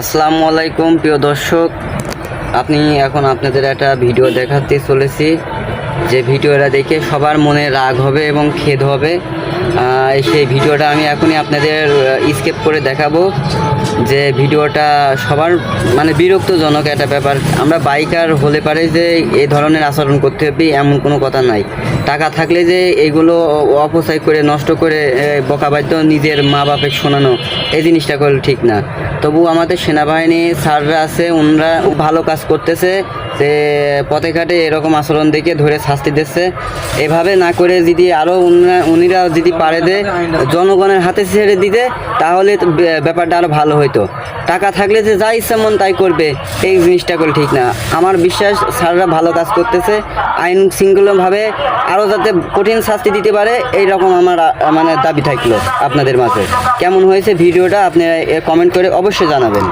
আসসালামু আলাইকুম প্রিয় দর্শক, আপনি এখন আপনাদের একটা ভিডিও দেখাতে চলেছি। যে ভিডিওটা দেখে সবার মনে রাগ হবে এবং খেদ হবে। সেই ভিডিওটা আমি এখনই আপনাদের স্কিপ করে দেখাবো। যে ভিডিওটা সবার বিরক্তজনক একটা ব্যাপার। আমরা বাইকার হলে পারে যে এই ধরনের আচরণ করতে হবে এমন কোনো কথা নাই। টাকা থাকলে যে এগুলো অপচয় করে নষ্ট করে বকাবাদ্য নিজের মা বাপে শোনানো, এই জিনিসটা করলে ঠিক না। তবু আমাদের সেনাবাহিনী স্যাররা আছে, ওনারা ভালো কাজ করতেছে। যে পথে ঘাটে এরকম আচরণ দেখে ধরে শাস্তি দিচ্ছে। এভাবে না করে যদি আরও উনিরা যদি পারে দে জনগণের হাতে ছেড়ে দিতে, তাহলে ব্যাপারটা আরও ভালো হতো। টাকা থাকলে যে যা ইচ্ছা মন তাই করবে, এই জিনিসটা করলে ঠিক না। আমার বিশ্বাস স্যাররা ভালো কাজ করতেছে। আইন শৃঙ্খলাভাবে আরও যাতে কঠিন শাস্তি দিতে পারে, এইরকম আমার দাবি থাকলো আপনাদের মাঝে। কেমন হয়েছে ভিডিওটা আপনি কমেন্ট করে অবশ্যই জানাবেন।